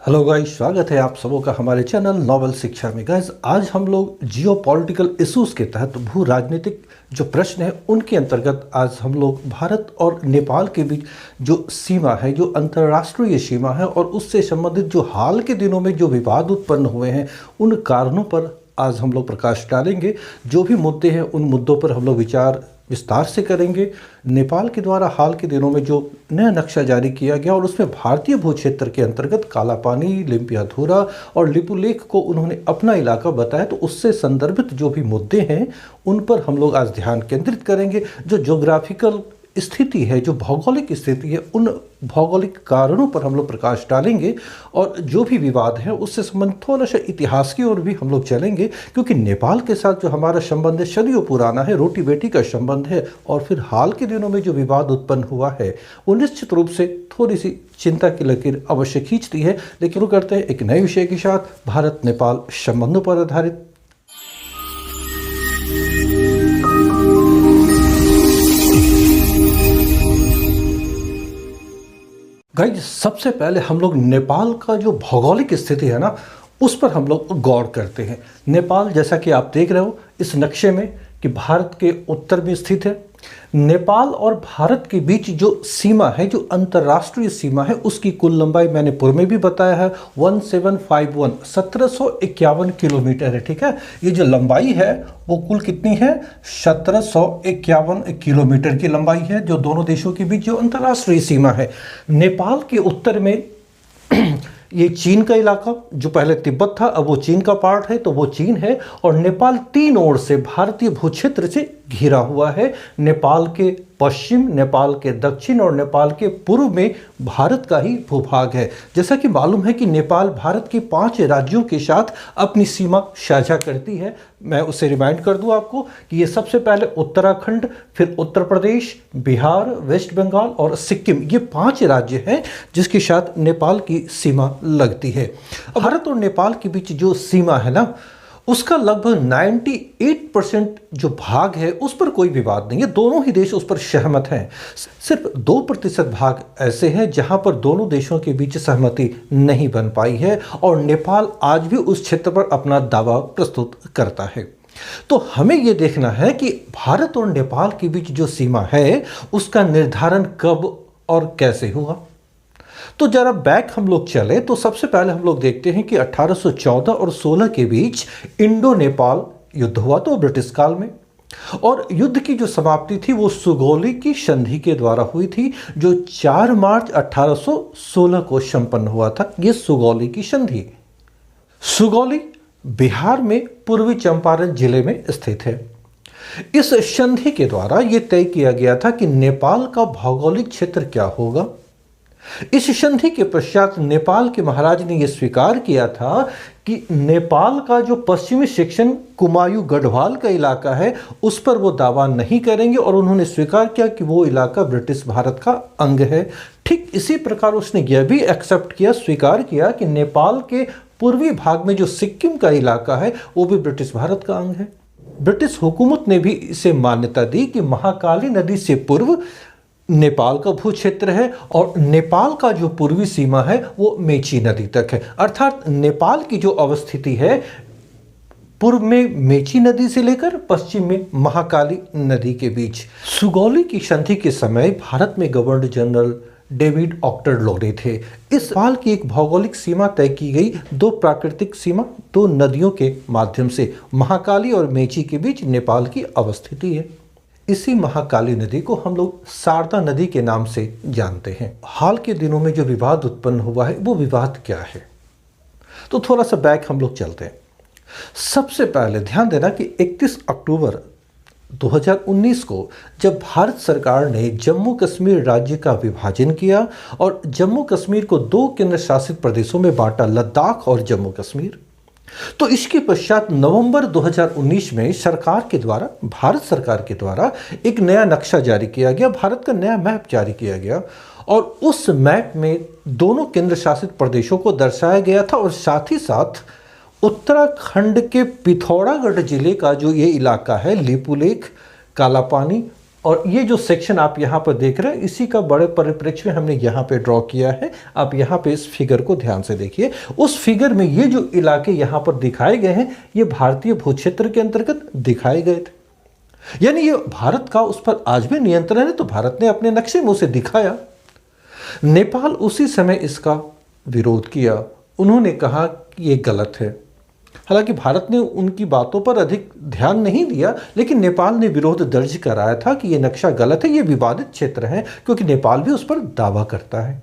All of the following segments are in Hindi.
हेलो गाइस, स्वागत है आप सबों का हमारे चैनल नॉवल शिक्षा में। गाइस, आज हम लोग जियो पॉलिटिकल इशूज़ के तहत भू राजनीतिक जो प्रश्न है उनके अंतर्गत आज हम लोग भारत और नेपाल के बीच जो सीमा है, जो अंतर्राष्ट्रीय सीमा है और उससे संबंधित जो हाल के दिनों में जो विवाद उत्पन्न हुए हैं उन कारणों पर आज हम लोग प्रकाश डालेंगे। जो भी मुद्दे हैं उन मुद्दों पर हम लोग विचार विस्तार से करेंगे। नेपाल के द्वारा हाल के दिनों में जो नया नक्शा जारी किया गया और उसमें भारतीय भू क्षेत्र के अंतर्गत कालापानी, लिम्पियाधुरा और लिपुलेख को उन्होंने अपना इलाका बताया, तो उससे संदर्भित जो भी मुद्दे हैं उन पर हम लोग आज ध्यान केंद्रित करेंगे। जो ज्योग्राफिकल स्थिति है, जो भौगोलिक स्थिति है, उन भौगोलिक कारणों पर हम लोग प्रकाश डालेंगे और जो भी विवाद है उससे संबंधित थोड़ा सा इतिहास की ओर भी हम लोग चलेंगे, क्योंकि नेपाल के साथ जो हमारा संबंध है सदियों पुराना है, रोटी बेटी का संबंध है। और फिर हाल के दिनों में जो विवाद उत्पन्न हुआ है वो निश्चित रूप से थोड़ी सी चिंता की लकीर अवश्य खींचती है। लेकिन शुरू करते हैं एक नए विषय के साथ, भारत नेपाल संबंधों पर आधारित। गाइस, सबसे पहले हम लोग नेपाल का जो भौगोलिक स्थिति है ना उस पर हम लोग गौर करते हैं। नेपाल, जैसा कि आप देख रहे हो इस नक्शे में, कि भारत के उत्तर में स्थित है। नेपाल और भारत के बीच जो सीमा है, जो अंतर्राष्ट्रीय सीमा है, उसकी कुल लंबाई मैंने पूर्व में भी बताया है 1751 किलोमीटर है। ठीक है, ये जो लंबाई है वो कुल कितनी है? 1751 किलोमीटर की लंबाई है, जो दोनों देशों के बीच जो अंतर्राष्ट्रीय सीमा है। नेपाल के उत्तर में ये चीन का इलाका, जो पहले तिब्बत था अब वो चीन का पार्ट है, तो वो चीन है। और नेपाल तीन ओर से भारतीय भू क्षेत्र से घिरा हुआ है। नेपाल के पश्चिम, नेपाल के दक्षिण और नेपाल के पूर्व में भारत का ही भूभाग है। जैसा कि मालूम है कि नेपाल भारत के 5 राज्यों के साथ अपनी सीमा साझा करती है। मैं उसे रिमाइंड कर दूं आपको कि ये सबसे पहले उत्तराखंड, फिर उत्तर प्रदेश, बिहार, वेस्ट बंगाल और सिक्किम, ये 5 राज्य हैं जिसके साथ नेपाल की सीमा लगती है। अब भारत और नेपाल के बीच जो सीमा है ना, उसका लगभग 98% जो भाग है उस पर कोई विवाद नहीं है, दोनों ही देश उस पर सहमत हैं। सिर्फ 2% भाग ऐसे हैं जहां पर दोनों देशों के बीच सहमति नहीं बन पाई है और नेपाल आज भी उस क्षेत्र पर अपना दावा प्रस्तुत करता है। तो हमें यह देखना है कि भारत और नेपाल के बीच जो सीमा है उसका निर्धारण कब और कैसे हुआ। तो जरा बैक हम लोग चले तो सबसे पहले हम लोग देखते हैं कि 1814 और 16 के बीच इंडो नेपाल युद्ध हुआ, तो ब्रिटिश काल में। और युद्ध की जो समाप्ति थी वो सुगौली की संधि के द्वारा हुई थी, जो 4 मार्च 1816 को संपन्न हुआ था। ये सुगौली की संधि, सुगौली बिहार में पूर्वी चंपारण जिले में स्थित है। इस संधि के द्वारा यह तय किया गया था कि नेपाल का भौगोलिक क्षेत्र क्या होगा। इस संधि के पश्चात नेपाल के महाराज ने यह स्वीकार किया था कि नेपाल का जो पश्चिमी सेक्शन कुमायूं गढ़वाल का इलाका है उस पर वो दावा नहीं करेंगे और उन्होंने स्वीकार किया कि वो इलाका ब्रिटिश भारत का अंग है। ठीक इसी प्रकार उसने यह भी एक्सेप्ट किया, स्वीकार किया कि नेपाल के पूर्वी भाग में जो सिक्किम का इलाका है वो भी ब्रिटिश भारत का अंग है। ब्रिटिश हुकूमत ने भी इसे मान्यता दी कि महाकाली नदी से पूर्व नेपाल का भू क्षेत्र है और नेपाल का जो पूर्वी सीमा है वो मेची नदी तक है। अर्थात नेपाल की जो अवस्थिति है पूर्व में मेची नदी से लेकर पश्चिम में महाकाली नदी के बीच। सुगौली की संधि के समय भारत में गवर्नर जनरल डेविड ऑक्टरलोरे थे। इस नेपाल की एक भौगोलिक सीमा तय की गई 2 प्राकृतिक सीमा, 2 नदियों के माध्यम से। महाकाली और मेची के बीच नेपाल की अवस्थिति है। इसी महाकाली नदी को हम लोग शारदा नदी के नाम से जानते हैं। हाल के दिनों में जो विवाद उत्पन्न हुआ है वो विवाद क्या है, तो थोड़ा सा बैक हम लोग चलते हैं। सबसे पहले ध्यान देना कि 31 अक्टूबर 2019 को जब भारत सरकार ने जम्मू कश्मीर राज्य का विभाजन किया और जम्मू कश्मीर को 2 केंद्र शासित प्रदेशों में बांटा, लद्दाख और जम्मू कश्मीर, तो इसके पश्चात नवंबर 2019 में सरकार के द्वारा, भारत सरकार के द्वारा एक नया नक्शा जारी किया गया, भारत का नया मैप जारी किया गया और उस मैप में दोनों केंद्र शासित प्रदेशों को दर्शाया गया था और साथ ही साथ उत्तराखंड के पिथौरागढ़ जिले का जो ये इलाका है, लिपुलेख, कालापानी और ये जो सेक्शन आप यहाँ पर देख रहे हैं इसी का बड़े परिप्रेक्ष्य में हमने यहाँ पे ड्रॉ किया है। आप यहाँ पे इस फिगर को ध्यान से देखिए। उस फिगर में ये जो इलाके यहाँ पर दिखाए गए हैं ये भारतीय भूक्षेत्र के अंतर्गत दिखाए गए थे, यानी ये भारत का उस पर आज भी नियंत्रण है। तो भारत ने अपने नक्शे में उसे दिखाया। नेपाल उसी समय इसका विरोध किया। उन्होंने कहा कि ये गलत है। हालांकि भारत ने उनकी बातों पर अधिक ध्यान नहीं दिया, लेकिन नेपाल ने विरोध दर्ज कराया था कि ये नक्शा गलत है, ये विवादित क्षेत्र है, क्योंकि नेपाल भी उस पर दावा करता है।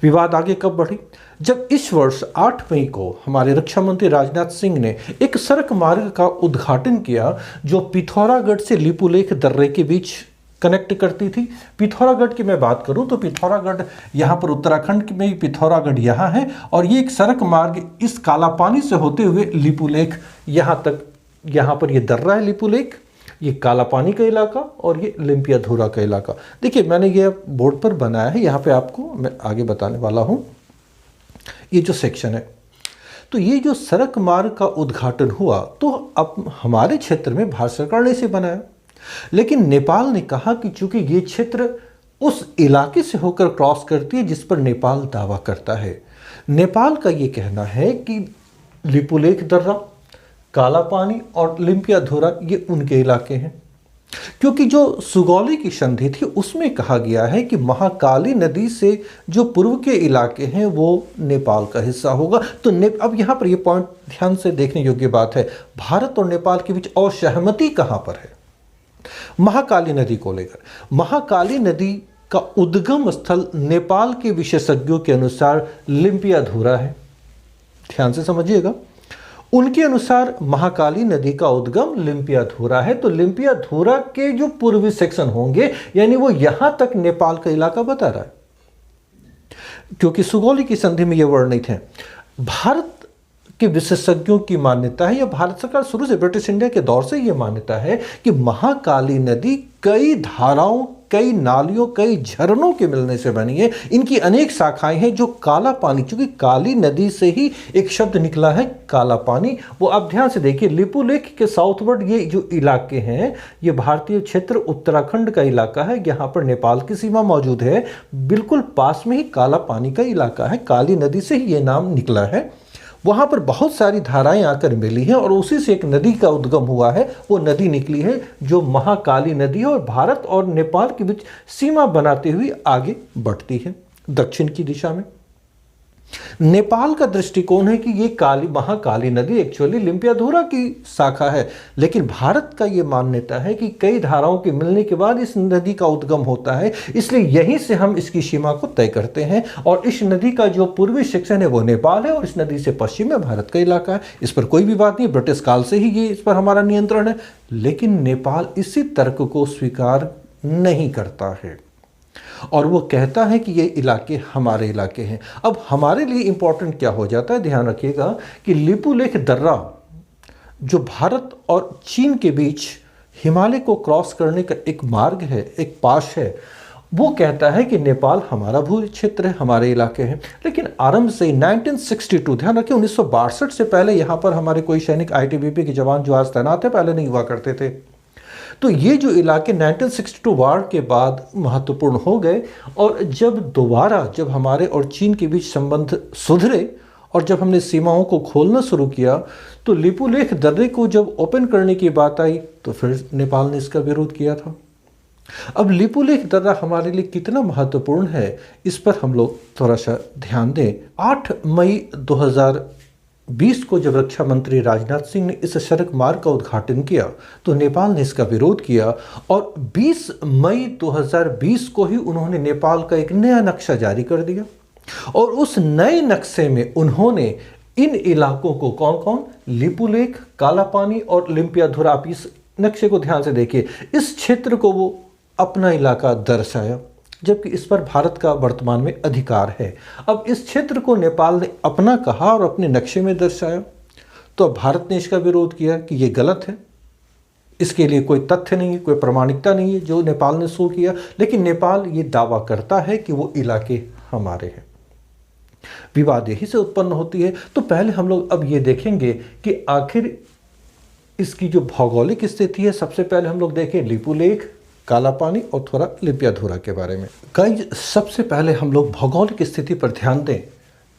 विवाद आगे कब बढ़ी? जब इस वर्ष 8 मई को हमारे रक्षा मंत्री राजनाथ सिंह ने एक सड़क मार्ग का उद्घाटन किया जो पिथौरागढ़ से लिपुलेख दर्रे के बीच कनेक्ट करती थी। पिथौरागढ़ की मैं बात करूं तो पिथौरागढ़ यहाँ पर उत्तराखंड में ही पिथौरागढ़ यहाँ है, और ये एक सड़क मार्ग इस कालापानी से होते हुए लिपुलेख यहाँ तक, यहाँ पर ये दर्रा है लिपुलेख, ये कालापानी का इलाका और ये लिम्पियाधुरा का इलाका। देखिए मैंने ये बोर्ड पर बनाया है, यहाँ पे आपको मैं आगे बताने वाला हूँ। ये जो सेक्शन है, तो ये जो सड़क मार्ग का उद्घाटन हुआ तो अब हमारे क्षेत्र में भारत सरकार ने इसे बनाया, लेकिन नेपाल ने कहा कि चूंकि ये क्षेत्र उस इलाके से होकर क्रॉस करती है जिस पर नेपाल दावा करता है। नेपाल का ये कहना है कि लिपुलेख दर्रा, काला पानी और लिम्पियाधुरा ये उनके इलाके हैं, क्योंकि जो सुगौली की संधि थी उसमें कहा गया है कि महाकाली नदी से जो पूर्व के इलाके हैं वो नेपाल का हिस्सा होगा। तो अब यहाँ पर ये पॉइंट ध्यान से देखने योग्य बात है, भारत और नेपाल के बीच असहमति कहाँ पर है? महाकाली नदी को लेकर। महाकाली नदी का उद्गम स्थल नेपाल के विशेषज्ञों के अनुसार लिम्पियाधुरा है। ध्यान से समझिएगा, उनके अनुसार महाकाली नदी का उद्गम लिम्पियाधुरा है। तो लिम्पियाधुरा के जो पूर्वी सेक्शन होंगे यानी वो यहां तक नेपाल का इलाका बता रहा है, क्योंकि सुगौली की संधि में ये वर्णित है। भारत के विशेषज्ञों की मान्यता है, या भारत सरकार शुरू से ब्रिटिश इंडिया के दौर से यह मान्यता है कि महाकाली नदी कई धाराओं, कई नालियों, कई झरनों के मिलने से बनी है। इनकी अनेक शाखाएं हैं जो काला पानी, चूंकि काली नदी से ही एक शब्द निकला है काला पानी, वो आप ध्यान से देखिए। लिपुलेख के साउथवर्ड ये जो इलाके हैं ये भारतीय क्षेत्र उत्तराखंड का इलाका है, यहाँ पर नेपाल की सीमा मौजूद है। बिल्कुल पास में ही काला पानी का इलाका है, काली नदी से ही ये नाम निकला है। वहाँ पर बहुत सारी धाराएं आकर मिली हैं और उसी से एक नदी का उद्गम हुआ है। वो नदी निकली है जो महाकाली नदी है, और भारत और नेपाल के बीच सीमा बनाते हुए आगे बढ़ती है दक्षिण की दिशा में। नेपाल का दृष्टिकोण है कि ये महाकाली नदी एक्चुअली लिम्पियाधुरा की शाखा है, लेकिन भारत का ये मान्यता है कि कई धाराओं के मिलने के बाद इस नदी का उद्गम होता है, इसलिए यहीं से हम इसकी सीमा को तय करते हैं। और इस नदी का जो पूर्वी सेक्शन है वो नेपाल है और इस नदी से पश्चिम में भारत का इलाका है। इस पर कोई भी बात नहीं, ब्रिटिश काल से ही ये इस पर हमारा नियंत्रण है। लेकिन नेपाल इसी तर्क को स्वीकार नहीं करता है और वो कहता है कि ये इलाके हमारे इलाके हैं। अब हमारे लिए इंपॉर्टेंट क्या हो जाता है, ध्यान रखिएगा कि लिपुलेख दर्रा जो भारत और चीन के बीच हिमालय को क्रॉस करने का एक मार्ग है, एक पास है, वो कहता है कि नेपाल हमारा भू क्षेत्र है, हमारे इलाके हैं। लेकिन आरंभ से 1962, ध्यान रखिए 1962 से पहले यहाँ पर हमारे कोई सैनिक आईटीबीपी के जवान जो आज तैनात है पहले नहीं हुआ करते थे। तो ये जो इलाके 1962 वार के बाद महत्वपूर्ण हो गए, और जब हमारे और चीन के बीच संबंध सुधरे और जब हमने सीमाओं को खोलना शुरू किया तो लिपुलेख दर्रे को जब ओपन करने की बात आई तो फिर नेपाल ने इसका विरोध किया था। अब लिपुलेख दर्रा हमारे लिए कितना महत्वपूर्ण है इस पर हम लोग थोड़ा सा ध्यान दें। 8 मई 2020 को जब रक्षा मंत्री राजनाथ सिंह ने इस सड़क मार्ग का उद्घाटन किया तो नेपाल ने इसका विरोध किया, और 20 मई 2020 को ही उन्होंने नेपाल का एक नया नक्शा जारी कर दिया। और उस नए नक्शे में उन्होंने इन इलाकों को कौन कौन, लिपुलेख, काला पानी और लिम्पियाधुरा, आप इस नक्शे को ध्यान से देखिए, इस क्षेत्र को वो अपना इलाका दर्शाया, जबकि इस पर भारत का वर्तमान में अधिकार है। अब इस क्षेत्र को नेपाल ने अपना कहा और अपने नक्शे में दर्शाया, तो अब भारत ने इसका विरोध किया कि ये गलत है, इसके लिए कोई तथ्य नहीं है, कोई प्रामाणिकता नहीं है जो नेपाल ने शो किया। लेकिन नेपाल ये दावा करता है कि वो इलाके हमारे हैं। विवाद यही से उत्पन्न होती है। तो पहले हम लोग अब ये देखेंगे कि आखिर इसकी जो भौगोलिक स्थिति है, सबसे पहले हम लोग देखें लिपू लेक, काला पानी और थोड़ा लिपियाधुरा के बारे में। गाइज, सबसे पहले हम लोग भौगोलिक स्थिति पर ध्यान दें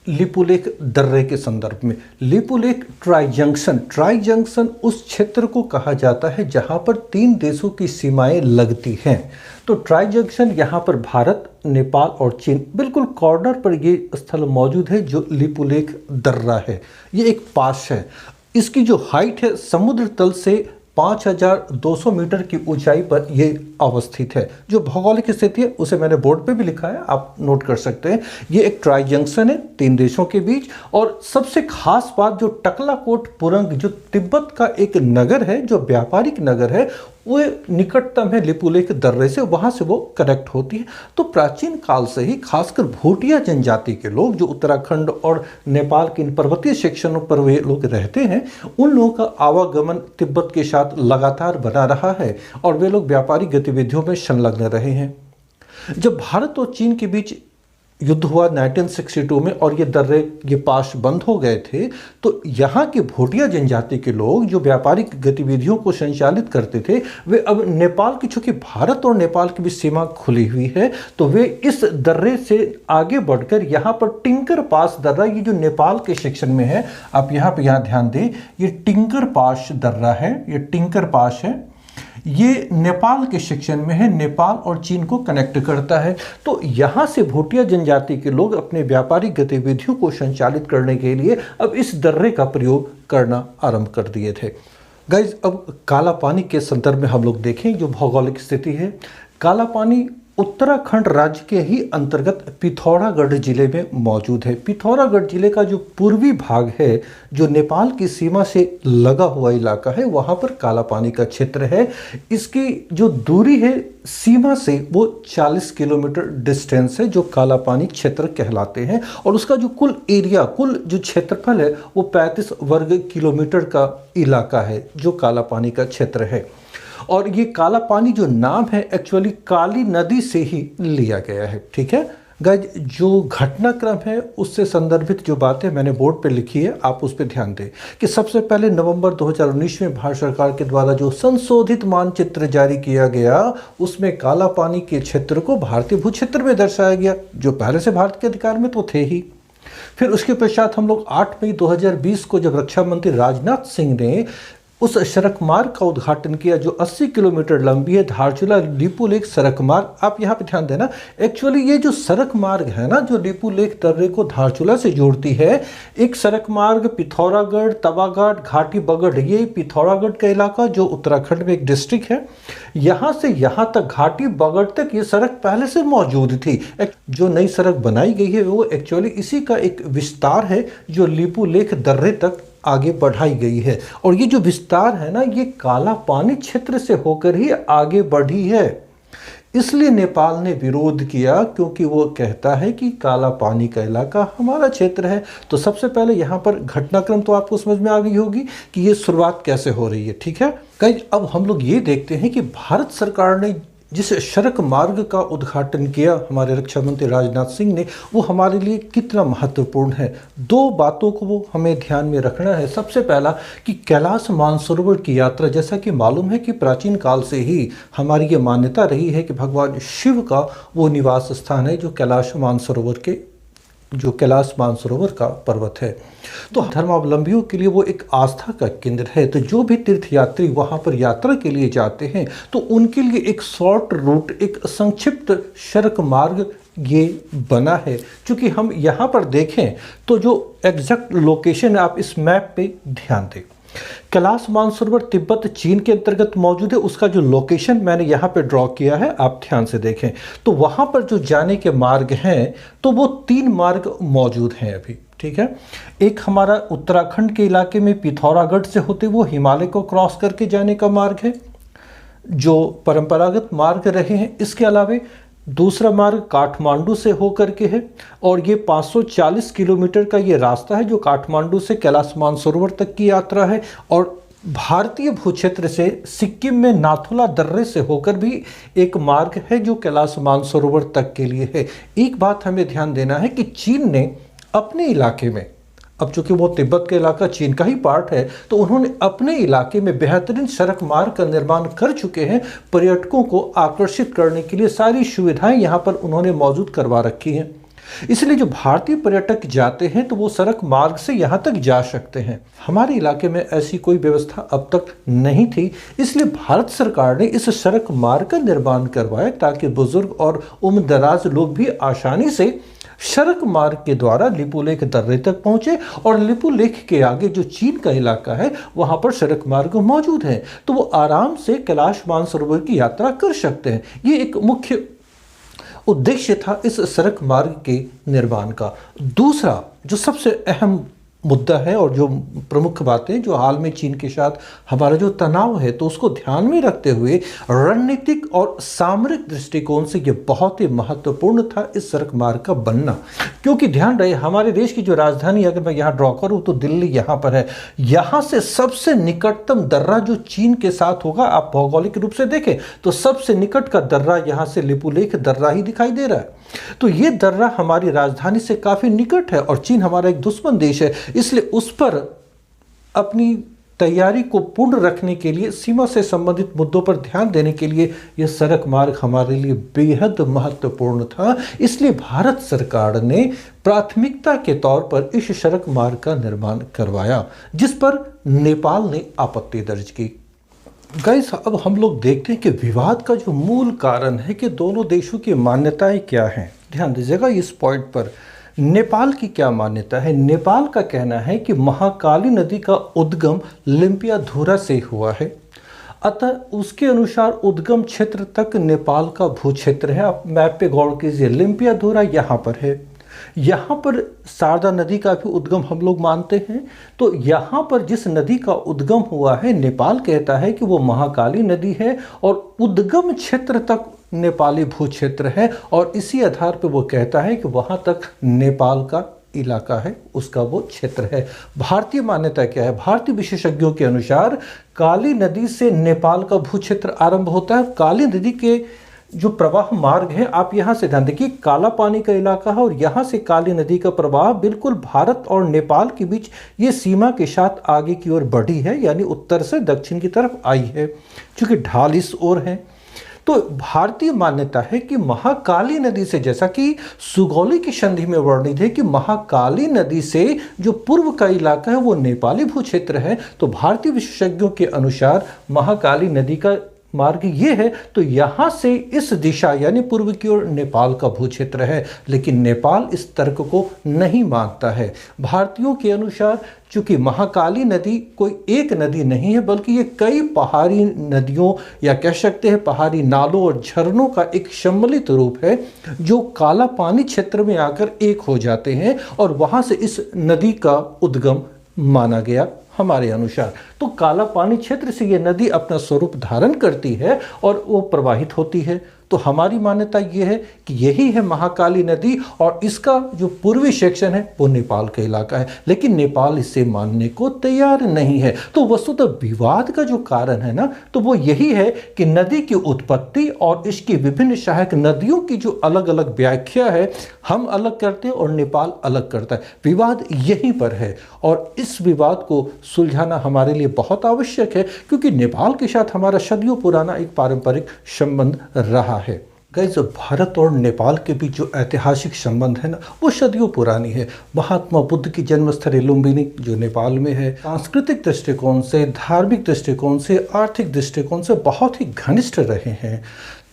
लिपू लेक दर्रे के संदर्भ में। लिपू लेक ट्राई जंक्शन उस क्षेत्र को कहा जाता है जहां पर 3 देशों की सीमाएं लगती हैं। तो ट्राई जंक्शन यहाँ पर भारत, नेपाल और चीन बिल्कुल कॉर्नर पर ये स्थल मौजूद है जो लिपू लेक दर्रा है। ये एक पास है। इसकी जो हाइट है समुद्र तल से 5200 मीटर की ऊंचाई पर ये अवस्थित है। जो भौगोलिक स्थिति है उसे मैंने बोर्ड पे भी लिखा है, आप नोट कर सकते हैं। ये एक ट्राई जंक्शन है 3 देशों के बीच। और सबसे खास बात, जो टकलाकोट पुरंग जो तिब्बत का एक नगर है, जो व्यापारिक नगर है, वो निकटतम है लिपू लेक दर्रे से, वहाँ से वो कनेक्ट होती है। तो प्राचीन काल से ही खासकर भूटिया जनजाति के लोग जो उत्तराखंड और नेपाल के इन पर्वतीय सेक्शनों पर वे लोग रहते हैं, उन लोगों का आवागमन तिब्बत के साथ लगातार बना रहा है और वे लोग व्यापारिक गतिविधियों में संलग्न रहे हैं। जब भारत और चीन के बीच युद्ध हुआ 1962 में और ये दर्रे, ये पास बंद हो गए थे, तो यहाँ के भूटिया जनजाति के लोग जो व्यापारिक गतिविधियों को संचालित करते थे, वे अब नेपाल की, चूंकि भारत और नेपाल की भी सीमा खुली हुई है, तो वे इस दर्रे से आगे बढ़कर यहाँ पर टिंकर पास दर्रा, ये जो नेपाल के सेक्शन में है, आप यहाँ ध्यान दें, ये टिंकर पास दर्रा है, ये टिंकर पास है, ये नेपाल के सेक्शन में है, नेपाल और चीन को कनेक्ट करता है। तो यहाँ से भूटिया जनजाति के लोग अपने व्यापारिक गतिविधियों को संचालित करने के लिए अब इस दर्रे का प्रयोग करना आरंभ कर दिए थे। गाइज, अब काला पानी के संदर्भ में हम लोग देखें जो भौगोलिक स्थिति है। काला पानी उत्तराखंड राज्य के ही अंतर्गत पिथौरागढ़ जिले में मौजूद है। पिथौरागढ़ जिले का जो पूर्वी भाग है, जो नेपाल की सीमा से लगा हुआ इलाका है, वहाँ पर काला पानी का क्षेत्र है। इसकी जो दूरी है सीमा से वो 40 किलोमीटर डिस्टेंस है, जो काला पानी क्षेत्र कहलाते हैं। और उसका जो कुल एरिया, कुल जो क्षेत्रफल है, वो 35 वर्ग किलोमीटर का इलाका है जो काला पानी का क्षेत्र है। और ये काला पानी जो नाम है एक्चुअली काली नदी से ही लिया गया है। ठीक है गाइज, जो घटनाक्रम है उससे संदर्भित जो बातें मैंने बोर्ड पे लिखी है, आप उस पर ध्यान दें कि सबसे पहले नवंबर 2019 में भारत सरकार के द्वारा जो संशोधित मानचित्र जारी किया गया, उसमें काला पानी के क्षेत्र को भारतीय भूक्षेत्र में दर्शाया गया, जो पहले से भारत के अधिकार में तो थे ही। फिर उसके पश्चात हम लोग 8 मई 2020 को जब रक्षा मंत्री राजनाथ सिंह ने उस सड़क मार्ग का उद्घाटन किया जो 80 किलोमीटर लंबी है, धारचूला लिपू लेक सड़क मार्ग। आप यहाँ पे ध्यान देना, एक्चुअली ये जो सड़क मार्ग है ना, जो लिपू लेक दर्रे को धारचूला से जोड़ती है, एक सड़क मार्ग पिथौरागढ़, तवाघाट, घाटी बगड़, ये पिथौरागढ़ का इलाका जो उत्तराखंड में एक डिस्ट्रिक्ट है, यहाँ से यहाँ तक घाटी बगड़ तक ये सड़क पहले से मौजूद थी। जो नई सड़क बनाई गई है वो एक्चुअली इसी का एक विस्तार है जो लिपू लेक दर्रे तक आगे बढ़ाई गई है। और ये जो विस्तार है ना, ये काला पानी क्षेत्र से होकर ही आगे बढ़ी है। इसलिए नेपाल ने विरोध किया, क्योंकि वो कहता है कि काला पानी का इलाका हमारा क्षेत्र है। तो सबसे पहले यहाँ पर घटनाक्रम तो आपको समझ में आ गई होगी कि ये शुरुआत कैसे हो रही है। ठीक है गाइस, अब हम लोग ये देखते हैं कि भारत सरकार ने जिस सड़क मार्ग का उद्घाटन किया हमारे रक्षा मंत्री राजनाथ सिंह ने, वो हमारे लिए कितना महत्वपूर्ण है। 2 बातों को वो हमें ध्यान में रखना है। सबसे पहला कि कैलाश मानसरोवर की यात्रा, जैसा कि मालूम है कि प्राचीन काल से ही हमारी ये मान्यता रही है कि भगवान शिव का वो निवास स्थान है जो कैलाश मानसरोवर का पर्वत है। तो धर्मावलंबियों के लिए वो एक आस्था का केंद्र है। तो जो भी तीर्थयात्री वहाँ पर यात्रा के लिए जाते हैं तो उनके लिए एक शॉर्ट रूट, एक संक्षिप्त सड़क मार्ग ये बना है। क्योंकि हम यहाँ पर देखें तो जो एग्जैक्ट लोकेशन है, आप इस मैप पे ध्यान दें, कैलाश मानसरोवर तिब्बत चीन के अंतर्गत मौजूद है। उसका जो लोकेशन मैंने यहाँ पे ड्रॉ किया है, आप ध्यान से देखें तो वहाँ पर जो जाने के मार्ग हैं, तो वो 3 मार्ग मौजूद हैं अभी। ठीक है, एक हमारा उत्तराखंड के इलाके में पिथौरागढ़ से होते वो हिमालय को क्रॉस करके जाने का मार्ग है, जो परंपरागत मार्ग रहे हैं। इसके अलावा दूसरा मार्ग काठमांडू से होकर के है और ये 540 किलोमीटर का ये रास्ता है जो काठमांडू से कैलाश मानसरोवर तक की यात्रा है। और भारतीय भूक्षेत्र से सिक्किम में नाथुला दर्रे से होकर भी एक मार्ग है जो कैलाश मानसरोवर तक के लिए है। एक बात हमें ध्यान देना है कि चीन ने अपने इलाके में अब चूंकि वो तिब्बत का इलाका चीन का ही पार्ट है, तो उन्होंने अपने इलाके में बेहतरीन सड़क मार्ग का निर्माण कर चुके हैं। पर्यटकों को आकर्षित करने के लिए सारी सुविधाएं यहाँ पर उन्होंने मौजूद करवा रखी हैं। इसलिए जो भारतीय पर्यटक जाते हैं तो वो सड़क मार्ग से यहाँ तक जा सकते हैं। हमारे इलाके में ऐसी कोई व्यवस्था अब तक नहीं थी, इसलिए भारत सरकार ने इस सड़क मार्ग का निर्माण करवाया ताकि बुजुर्ग और उम्रदराज लोग भी आसानी से सड़क मार्ग के द्वारा लिपुलेख दर्रे तक पहुंचे। और लिपुलेख के आगे जो चीन का इलाका है वहां पर सड़क मार्ग मौजूद है, तो वो आराम से कैलाश मानसरोवर की यात्रा कर सकते हैं। ये एक मुख्य उद्देश्य था इस सड़क मार्ग के निर्माण का। दूसरा जो सबसे अहम मुद्दा है और जो प्रमुख बातें जो हाल में चीन के साथ हमारा जो तनाव है, तो उसको ध्यान में रखते हुए रणनीतिक और सामरिक दृष्टिकोण से ये बहुत ही महत्वपूर्ण था इस सड़क मार्ग का बनना। क्योंकि ध्यान रहे, हमारे देश की जो राजधानी अगर मैं यहाँ ड्रॉ करूँ तो दिल्ली यहाँ पर है। यहाँ से सबसे निकटतम दर्रा जो चीन के साथ होगा, आप भौगोलिक रूप से देखें तो सबसे निकट का दर्रा यहाँ से लिपुलेख दर्रा ही दिखाई दे रहा है। तो ये दर्रा हमारी राजधानी से काफी निकट है और चीन हमारा एक दुश्मन देश है, इसलिए उस पर अपनी तैयारी को पूर्ण रखने के लिए, सीमा से संबंधित मुद्दों पर ध्यान देने के लिए यह सड़क मार्ग हमारे लिए बेहद महत्वपूर्ण था। इसलिए भारत सरकार ने प्राथमिकता के तौर पर इस सड़क मार्ग का निर्माण करवाया, जिस पर नेपाल ने आपत्ति दर्ज की। गाइस, अब हम लोग देखते हैं कि विवाद का जो मूल कारण है कि दोनों देशों की मान्यताएं क्या हैं। ध्यान दीजिएगा इस पॉइंट पर। नेपाल की क्या मान्यता है? नेपाल का कहना है कि महाकाली नदी का उद्गम लिम्पियाधुरा से हुआ है, अतः उसके अनुसार उद्गम क्षेत्र तक नेपाल का भू क्षेत्र है। आप मैप पे गौर कीजिए, लिम्पियाधुरा यहाँ पर है। यहाँ पर शारदा नदी का भी उद्गम हम लोग मानते हैं। तो यहाँ पर जिस नदी का उद्गम हुआ है, नेपाल कहता है कि वो महाकाली नदी है और उद्गम क्षेत्र तक नेपाली भू क्षेत्र है, और इसी आधार पर वो कहता है कि वहाँ तक नेपाल का इलाका है, उसका वो क्षेत्र है। भारतीय मान्यता क्या है? भारतीय विशेषज्ञों के अनुसार काली नदी से नेपाल का भू क्षेत्र आरंभ होता है। काली नदी के जो प्रवाह मार्ग है, आप यहाँ से ध्यान देखिए, काला पानी का इलाका है और यहाँ से काली नदी का प्रवाह बिल्कुल भारत और नेपाल के बीच ये सीमा के साथ आगे की ओर बढ़ी है, यानी उत्तर से दक्षिण की तरफ आई है, क्योंकि ढाल इस ओर है। तो भारतीय मान्यता है कि महाकाली नदी से, जैसा कि सुगौली की संधि में वर्णित है कि महाकाली नदी से जो पूर्व का इलाका है वो नेपाली भू क्षेत्र है, तो भारतीय विशेषज्ञों के अनुसार महाकाली नदी का मार्ग ये है, तो यहाँ से इस दिशा यानी पूर्व की ओर नेपाल का भू क्षेत्र है। लेकिन नेपाल इस तर्क को नहीं मानता है। भारतीयों के अनुसार चूंकि महाकाली नदी कोई एक नदी नहीं है, बल्कि ये कई पहाड़ी नदियों या कह सकते हैं पहाड़ी नालों और झरनों का एक सम्मिलित रूप है, जो काला पानी क्षेत्र में आकर एक हो जाते हैं, और वहाँ से इस नदी का उद्गम माना गया हमारे अनुसार। तो काला पानी क्षेत्र से ये नदी अपना स्वरूप धारण करती है और वो प्रवाहित होती है। तो हमारी मान्यता ये है कि यही है महाकाली नदी, और इसका जो पूर्वी सेक्शन है वो नेपाल का इलाका है, लेकिन नेपाल इसे मानने को तैयार नहीं है। तो वस्तुतः विवाद का जो कारण है ना, तो वो यही है कि नदी की उत्पत्ति और इसकी विभिन्न सहायक नदियों की जो अलग अलग व्याख्या है, हम अलग करते हैं और नेपाल अलग करता है। विवाद यहीं पर है, और इस विवाद को सुलझाना हमारे लिए बहुत आवश्यक है, क्योंकि नेपाल के साथ हमारा सदियों पुराना एक पारंपरिक संबंध रहा है। गाइस, भारत और नेपाल के बीच जो ऐतिहासिक संबंध है ना, वो सदियों पुरानी है। महात्मा बुद्ध की जन्मस्थली लुम्बिनी जो नेपाल में है, सांस्कृतिक दृष्टिकोण से, धार्मिक दृष्टिकोण से, आर्थिक दृष्टिकोण से बहुत ही घनिष्ठ रहे हैं।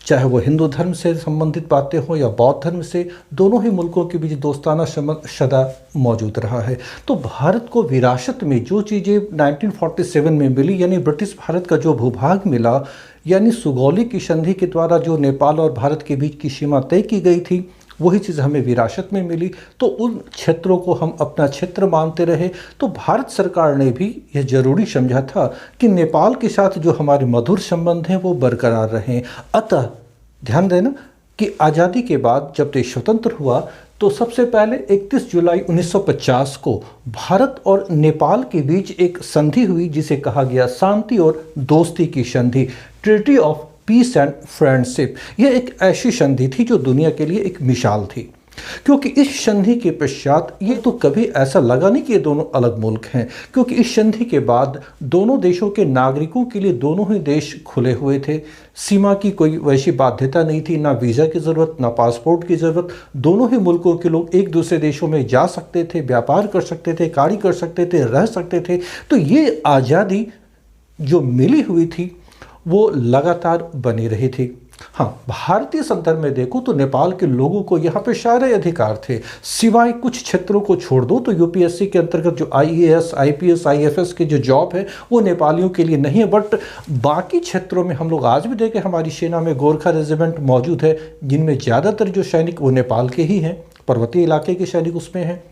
चाहे वो हिंदू धर्म से संबंधित बातें हो या बौद्ध धर्म से, दोनों ही मुल्कों के बीच दोस्ताना संबंध सदा मौजूद रहा है। तो भारत को विरासत में जो चीज़ें 1947 में मिली, यानी ब्रिटिश भारत का जो भूभाग मिला, यानी सुगौली की संधि के द्वारा जो नेपाल और भारत के बीच की सीमा तय की गई थी, वही चीज़ हमें विरासत में मिली। तो उन क्षेत्रों को हम अपना क्षेत्र मानते रहे। तो भारत सरकार ने भी यह जरूरी समझा था कि नेपाल के साथ जो हमारे मधुर संबंध हैं वो बरकरार रहें। अतः ध्यान देना कि आज़ादी के बाद जब देश स्वतंत्र हुआ, तो सबसे पहले 31 जुलाई 1950 को भारत और नेपाल के बीच एक संधि हुई, जिसे कहा गया शांति और दोस्ती की संधि, treaty of peace and friendship. यह एक ऐसी संधि थी जो दुनिया के लिए एक मिसाल थी। क्योंकि इस संधि के पश्चात ये तो कभी ऐसा लगा नहीं कि ये दोनों अलग मुल्क हैं, क्योंकि इस संधि के बाद दोनों देशों के नागरिकों के लिए दोनों ही देश खुले हुए थे। सीमा की कोई वैसी बाध्यता नहीं थी, ना वीज़ा की ज़रूरत, ना पासपोर्ट की ज़रूरत। दोनों ही मुल्कों के लोग एक दूसरे देशों में जा सकते थे, व्यापार कर सकते थे, कार्य कर सकते थे, रह सकते थे। तो ये आज़ादी जो मिली हुई थी वो लगातार बनी रही थी। हाँ, भारतीय संदर्भ में देखो तो नेपाल के लोगों को यहाँ पे सारे अधिकार थे, सिवाय कुछ क्षेत्रों को छोड़ दो तो यूपीएससी के अंतर्गत जो आईएएस, आईपीएस, आईएफएस के जो जॉब है वो नेपालियों के लिए नहीं है। बट बाकी क्षेत्रों में हम लोग आज भी देखें, हमारी सेना में गोरखा रेजिमेंट मौजूद है, जिनमें ज़्यादातर जो सैनिक वो नेपाल के ही हैं, पर्वतीय इलाके के सैनिक उसमें हैं।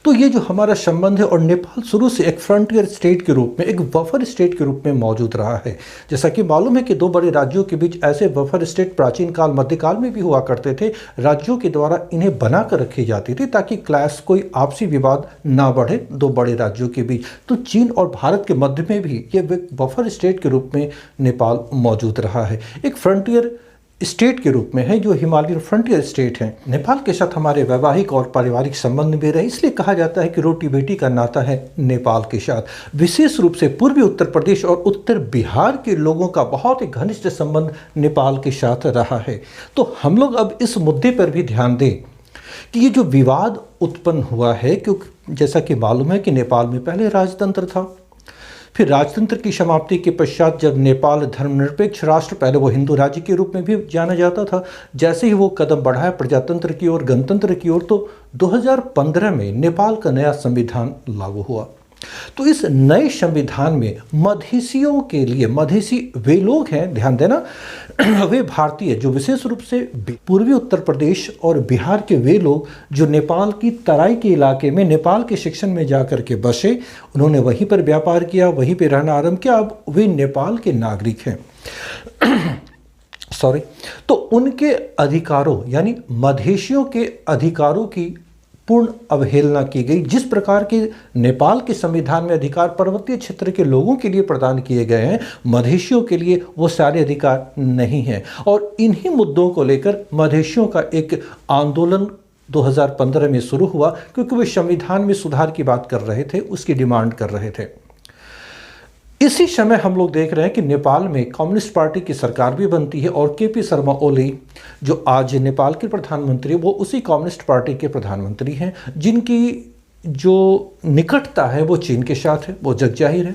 तो ये जो हमारा संबंध है, और नेपाल शुरू से एक फ्रंटियर स्टेट के रूप में, एक बफर स्टेट के रूप में मौजूद रहा है। जैसा कि मालूम है कि दो बड़े राज्यों के बीच ऐसे बफर स्टेट प्राचीन काल, मध्यकाल में भी हुआ करते थे। राज्यों के द्वारा इन्हें बना कर रखी जाती थी ताकि क्लैश, कोई आपसी विवाद ना बढ़े दो बड़े राज्यों के बीच। तो चीन और भारत के मध्य में भी ये बफर स्टेट के रूप में नेपाल मौजूद रहा है, एक फ्रंटियर स्टेट के रूप में है, जो हिमालयन फ्रंटियर स्टेट है। नेपाल के साथ हमारे वैवाहिक और पारिवारिक संबंध भी रहे, इसलिए कहा जाता है कि रोटी बेटी का नाता है नेपाल के साथ। विशेष रूप से पूर्वी उत्तर प्रदेश और उत्तर बिहार के लोगों का बहुत ही घनिष्ठ संबंध नेपाल के साथ रहा है। तो हम लोग अब इस मुद्दे पर भी ध्यान दें कि ये जो विवाद उत्पन्न हुआ है, क्योंकि जैसा कि मालूम है कि नेपाल में पहले राजतंत्र था, फिर राजतंत्र की समाप्ति के पश्चात जब नेपाल धर्मनिरपेक्ष राष्ट्र, पहले वो हिंदू राज्य के रूप में भी जाना जाता था, जैसे ही वो कदम बढ़ाया प्रजातंत्र की ओर, गणतंत्र की ओर, तो 2015 में नेपाल का नया संविधान लागू हुआ। तो इस नए संविधान में मधेसियों के लिए, मधेसी वे लोग हैं, ध्यान देना, वे भारतीय जो विशेष रूप से पूर्वी उत्तर प्रदेश और बिहार के वे लोग जो नेपाल की तराई के इलाके में, नेपाल के सेक्शन में जाकर के बसे, उन्होंने वहीं पर व्यापार किया, वहीं पर रहना आरंभ किया, अब वे नेपाल के नागरिक हैं। सॉरी। तो उनके अधिकारों, यानी मधेसियों के अधिकारों की पूर्ण अवहेलना की गई। जिस प्रकार के नेपाल के संविधान में अधिकार पर्वतीय क्षेत्र के लोगों के लिए प्रदान किए गए हैं, मधेसियों के लिए वो सारे अधिकार नहीं हैं। और इन्हीं मुद्दों को लेकर मधेसियों का एक आंदोलन 2015 में शुरू हुआ, क्योंकि वे संविधान में सुधार की बात कर रहे थे, उसकी डिमांड कर रहे थे। इसी समय हम लोग देख रहे हैं कि नेपाल में कम्युनिस्ट पार्टी की सरकार भी बनती है, और केपी शर्मा ओली जो आज नेपाल के प्रधानमंत्री, वो उसी कम्युनिस्ट पार्टी के प्रधानमंत्री हैं, जिनकी जो निकटता है वो चीन के साथ है, वो जग जाहिर है।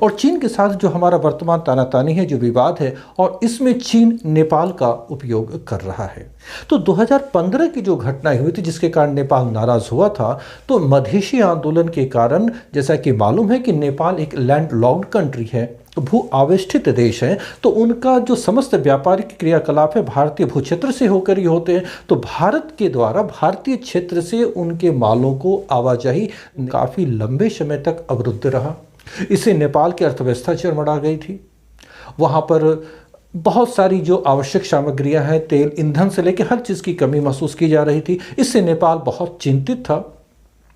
और चीन के साथ जो हमारा वर्तमान तानातानी है, जो विवाद है, और इसमें चीन नेपाल का उपयोग कर रहा है। तो 2015 की जो घटनाएं हुई थी, जिसके कारण नेपाल नाराज हुआ था, तो मधेसी आंदोलन के कारण, जैसा कि मालूम है कि नेपाल एक लैंडलॉक्ड कंट्री है, भू आवेष्टित देश है, तो उनका जो समस्त व्यापारिक क्रियाकलाप है भारतीय भू क्षेत्र से होकर ही होते हैं। तो भारत के द्वारा भारतीय क्षेत्र से उनके मालों को आवाजाही काफ़ी लंबे समय तक अवरुद्ध रहा। इससे नेपाल की अर्थव्यवस्था चरमरा गई थी। वहाँ पर बहुत सारी जो आवश्यक सामग्रियाँ हैं, तेल, ईंधन से लेकर हर चीज़ की कमी महसूस की जा रही थी। इससे नेपाल बहुत चिंतित था,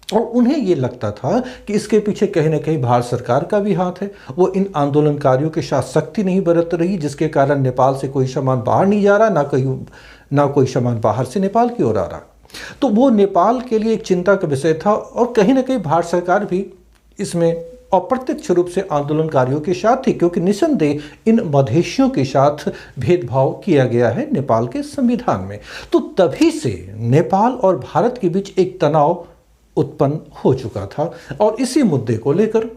और उन्हें ये लगता था कि इसके पीछे कहीं ना कहीं भारत सरकार का भी हाथ है। वो इन आंदोलनकारियों के साथ सख्ती नहीं बरत रही, जिसके कारण नेपाल से कोई सामान बाहर नहीं जा रहा, ना कोई सामान बाहर से नेपाल की ओर आ रहा। तो वो नेपाल के लिए एक चिंता का विषय था, और कहीं ना कहीं भारत सरकार भी इसमें अप्रत्यक्ष रूप से आंदोलनकारियों के साथ थी, क्योंकि निसंदेह इन मधेसियों के साथ भेदभाव किया गया है नेपाल के संविधान में। तो तभी से नेपाल और भारत के बीच एक तनाव उत्पन्न हो चुका था, और इसी मुद्दे को लेकर,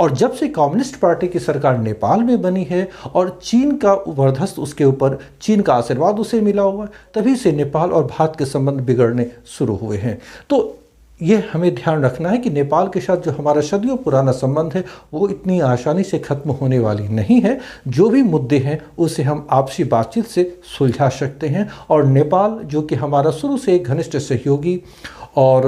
और जब से कम्युनिस्ट पार्टी की सरकार नेपाल में बनी है और चीन का वर्चस्व उसके ऊपर, चीन का आशीर्वाद उसे मिला हुआ, तभी से नेपाल और भारत के संबंध बिगड़ने शुरू हुए हैं। तो ये हमें ध्यान रखना है कि नेपाल के साथ जो हमारा सदियों पुराना संबंध है, वो इतनी आसानी से खत्म होने वाली नहीं है। जो भी मुद्दे हैं उसे हम आपसी बातचीत से सुलझा सकते हैं, और नेपाल जो कि हमारा शुरू से एक घनिष्ठ सहयोगी और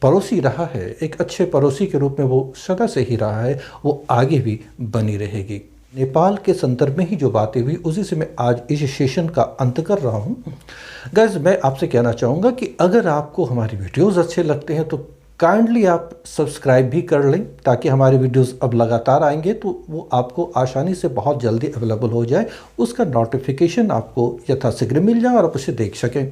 पड़ोसी रहा है, एक अच्छे पड़ोसी के रूप में वो सदा से ही रहा है, वो आगे भी बनी रहेगी। नेपाल के संदर्भ में ही जो बातें हुई, उसी से मैं आज इस सेशन का अंत कर रहा हूँ। गाइस, मैं आपसे कहना चाहूँगा कि अगर आपको हमारी वीडियोस अच्छे लगते हैं तो काइंडली आप सब्सक्राइब भी कर लें ताकि हमारे वीडियोस अब लगातार आएंगे तो वो आपको आसानी से बहुत जल्दी अवेलेबल हो जाए, उसका नोटिफिकेशन आपको यथाशीघ्र मिल जाए और आप उसे देख सकें।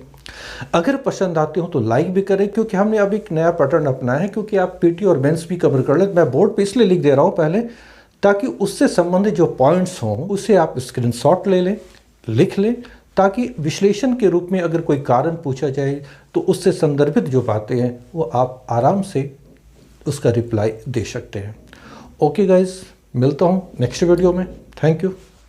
अगर पसंद आते हो तो लाइक भी करें, क्योंकि हमने अब एक नया पैटर्न अपनाया है, क्योंकि आप पीटी और मेंस भी कवर कर लें। मैं बोर्ड पे इसलिए लिख दे रहा हूँ पहले, ताकि उससे संबंधित जो पॉइंट्स हों उसे आप स्क्रीनशॉट ले लें, लिख लें, ताकि विश्लेषण के रूप में अगर कोई कारण पूछा जाए तो उससे संदर्भित जो बातें हैं वो आप आराम से उसका रिप्लाई दे सकते हैं। ओके गाइस, मिलता हूँ नेक्स्ट वीडियो में। Thank you.